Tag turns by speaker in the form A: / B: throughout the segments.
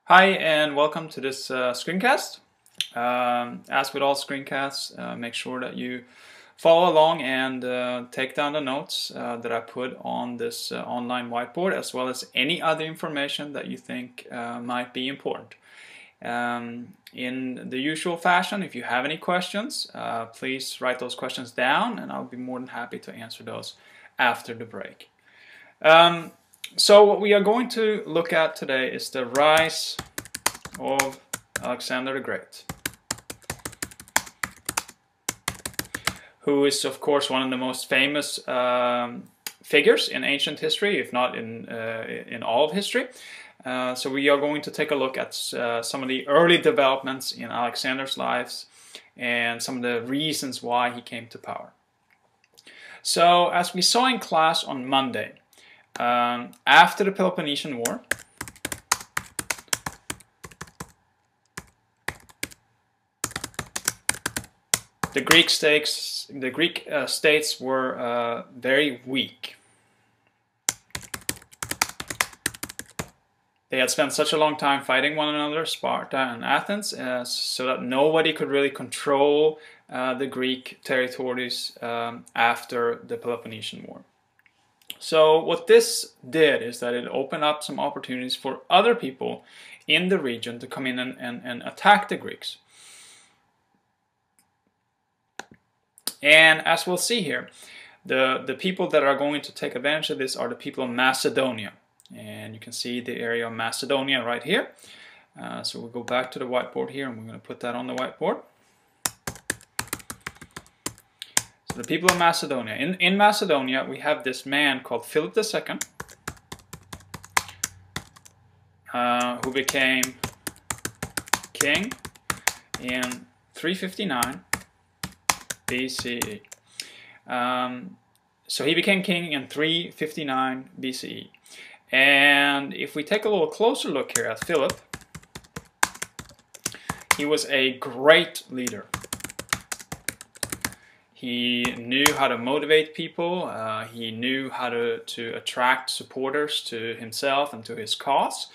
A: Hi and welcome to this screencast. As with all screencasts, make sure that you follow along and take down the notes that I put on this online whiteboard, as well as any other information that you think might be important. In the usual fashion, if you have any questions, please write those questions down and I'll be more than happy to answer those after the break. So what we are going to look at today is the rise of Alexander the Great, who is of course one of the most famous figures in ancient history, if not in all of history. So we are going to take a look at some of the early developments in Alexander's lives and some of the reasons why he came to power. So as we saw in class on Monday, after the Peloponnesian War, the Greek states were very weak. They had spent such a long time fighting one another, Sparta and Athens, so that nobody could really control the Greek territories after the Peloponnesian War. So what this did is that it opened up some opportunities for other people in the region to come in and attack the Greeks. And as we'll see here, the people that are going to take advantage of this are the people of Macedonia. And you can see the area of Macedonia right here. So we'll go back to the whiteboard here and we're going to put that on the whiteboard. So the people of Macedonia. In Macedonia, we have this man called Philip II, who became king in 359 BCE. So he became king in 359 BCE. And if we take a little closer look here at Philip, he was a great leader. He knew how to motivate people. He knew how to attract supporters to himself and to his cause.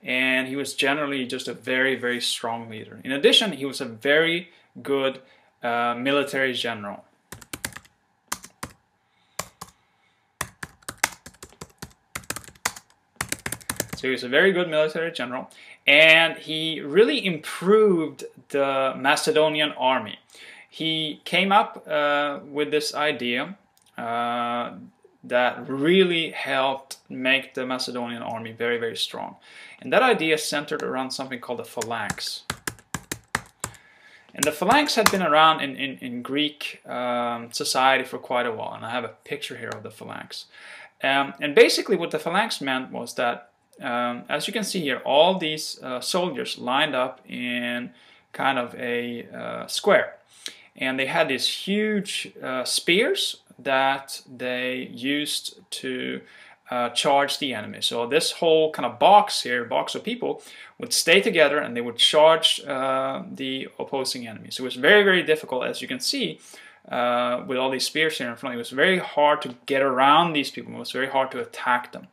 A: And he was generally just a very, very strong leader. In addition, he was a very good military general. So he was a very good military general, and he really improved the Macedonian army. He came up with this idea that really helped make the Macedonian army very, very strong. And that idea centered around something called the phalanx. And the phalanx had been around in Greek society for quite a while, and I have a picture here of the phalanx. And basically what the phalanx meant was that, as you can see here, all these soldiers lined up in kind of a square. And they had these huge spears that they used to charge the enemy. So this whole kind of box here, box of people, would stay together and they would charge the opposing enemy. So it was very, very difficult, as you can see, with all these spears here in front. It was very hard to get around these people. It was very hard to attack them.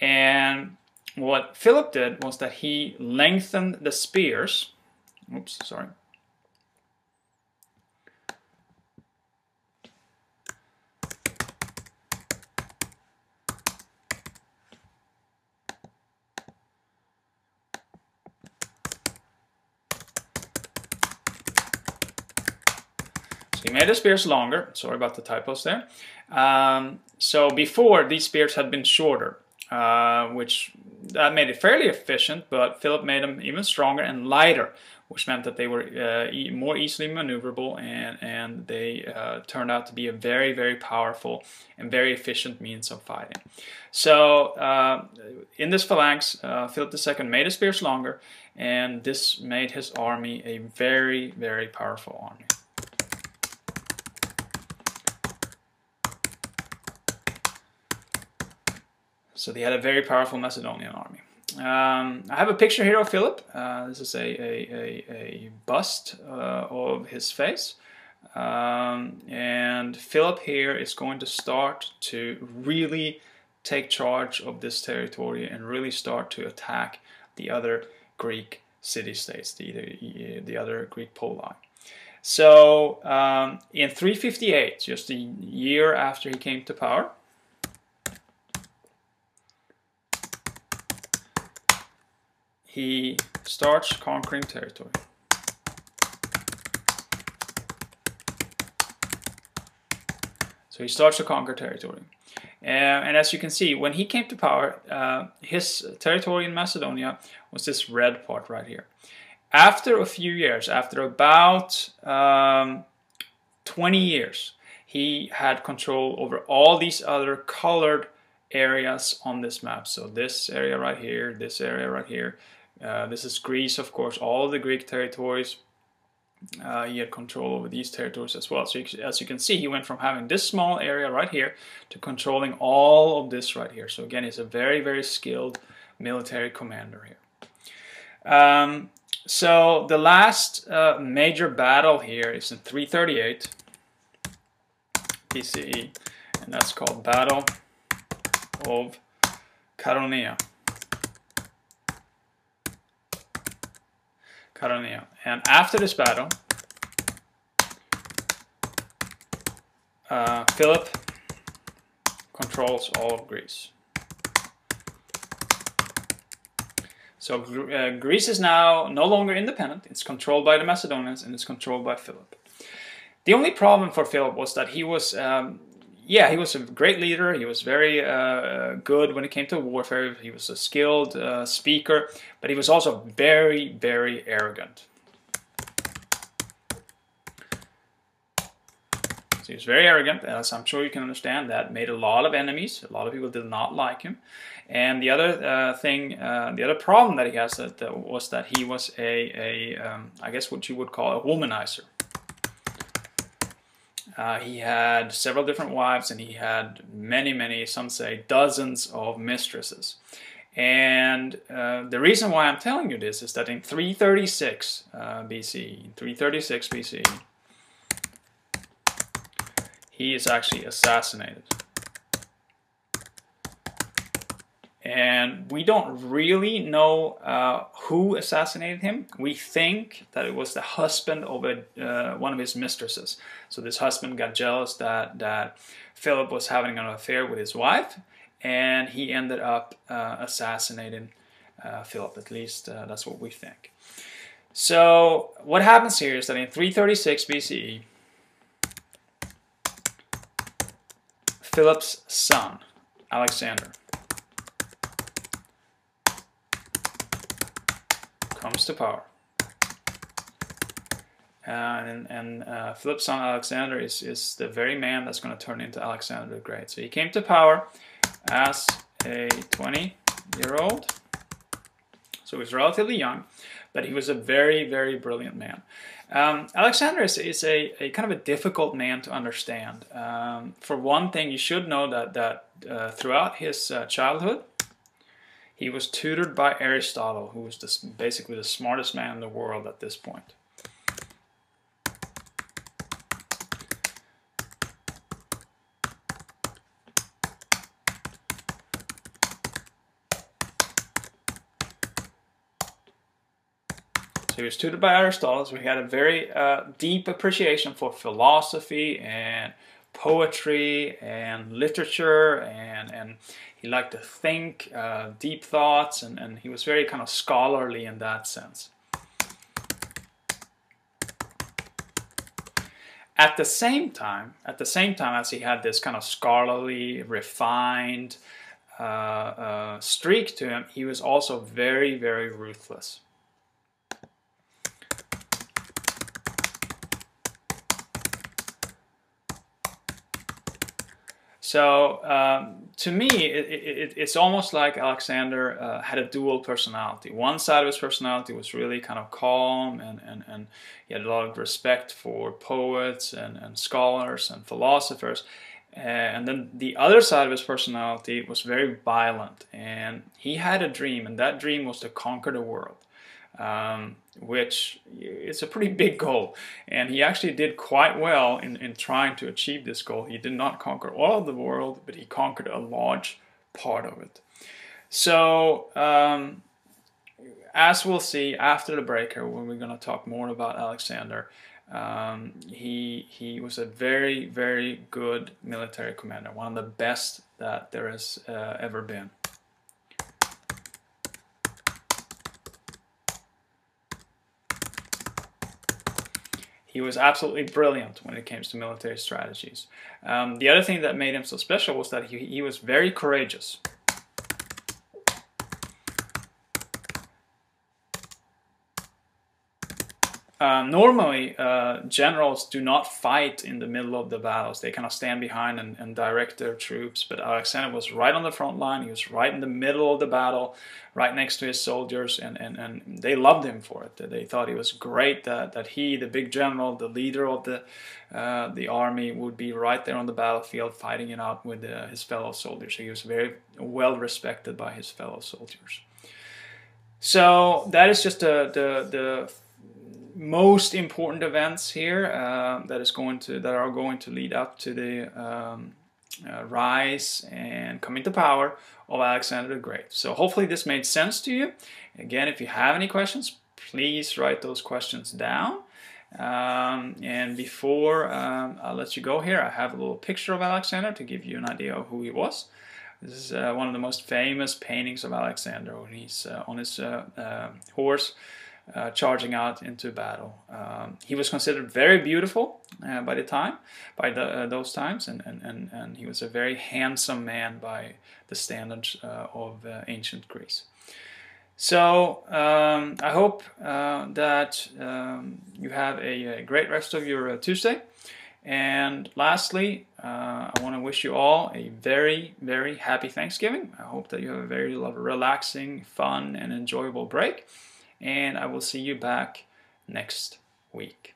A: And what Philip did was that he lengthened the spears. Oops, sorry. So he made the spears longer. Sorry about the typos there. So before, these spears had been shorter, which that made it fairly efficient, but Philip made them even stronger and lighter, which meant that they were more easily maneuverable, and they turned out to be a very, very powerful and very efficient means of fighting. So in this phalanx, Philip II made his spears longer, and this made his army a very, very powerful army. So they had a very powerful Macedonian army. I have a picture here of Philip. This is a bust of his face. And Philip here is going to start to really take charge of this territory and really start to attack the other Greek city-states, the other Greek poli. So in 358, just a year after he came to power, he starts conquering territory. So he starts to conquer territory. And as you can see, when he came to power, his territory in Macedonia was this red part right here. After a few years, after about 20 years, he had control over all these other colored areas on this map. So this area right here, this area right here. This is Greece, of course, all of the Greek territories. He had control over these territories as well. So as you can see, he went from having this small area right here to controlling all of this right here. So again, he's a very, very skilled military commander here. So the last major battle here is in 338 BCE, and that's called Battle of Caronia. And after this battle, Philip controls all of Greece. So Greece is now no longer independent. It's controlled by the Macedonians, and it's controlled by Philip. The only problem for Philip was that he was, he was a great leader. He was very good when it came to warfare. He was a skilled speaker, but he was also very, very arrogant. So he was very arrogant, as I'm sure you can understand. That made a lot of enemies. A lot of people did not like him. And the other the other problem that he has was that he was I guess what you would call a womanizer. He had several different wives, and he had many, some say dozens of mistresses. And the reason why I'm telling you this is that in 336 BCE, he is actually assassinated. And we don't really know who assassinated him. We think that it was the husband of one of his mistresses. So this husband got jealous that Philip was having an affair with his wife, and he ended up assassinating Philip. At least that's what we think. So what happens here is that in 336 BCE, Philip's son, Alexander, comes to power. Philip's son Alexander is the very man that's going to turn into Alexander the Great. So he came to power as a 20-year-old. So he was relatively young, but he was a very, very brilliant man. Alexander is a kind of a difficult man to understand. For one thing, you should know that throughout his childhood, he was tutored by Aristotle, who was basically the smartest man in the world at this point. So he was tutored by Aristotle, so he had a very deep appreciation for philosophy and poetry and literature, and he liked to think deep thoughts, and he was very kind of scholarly in that sense. At the same time as he had this kind of scholarly, refined streak to him, he was also very, very ruthless. So to me, it's almost like Alexander had a dual personality. One side of his personality was really kind of calm, and he had a lot of respect for poets and scholars and philosophers. And then the other side of his personality was very violent, and he had a dream, and that dream was to conquer the world. Which is a pretty big goal, and he actually did quite well in trying to achieve this goal. He did not conquer all of the world, but he conquered a large part of it. So as we'll see after the break here, when we're going to talk more about Alexander, he was a very, very good military commander, one of the best that there has ever been. He was absolutely brilliant when it came to military strategies. The other thing that made him so special was that he was very courageous. Normally, generals do not fight in the middle of the battles. They kind of stand behind and direct their troops. But Alexander was right on the front line. He was right in the middle of the battle, right next to his soldiers, and they loved him for it. They thought he was great that he, the big general, the leader of the army, would be right there on the battlefield fighting it out with his fellow soldiers. He was very well respected by his fellow soldiers. So that is just the most important events here that are going to lead up to the rise and coming to power of Alexander the Great. So hopefully this made sense to you. Again, if you have any questions, please write those questions down. And before I'll let you go here, I have a little picture of Alexander to give you an idea of who he was. This is one of the most famous paintings of Alexander when he's on his horse, charging out into battle. He was considered very beautiful by those times, and he was a very handsome man by the standards of ancient Greece. So I hope that you have a great rest of your Tuesday. And lastly, I want to wish you all a very, very happy Thanksgiving. I hope that you have a very relaxing, fun, and enjoyable break. And I will see you back next week.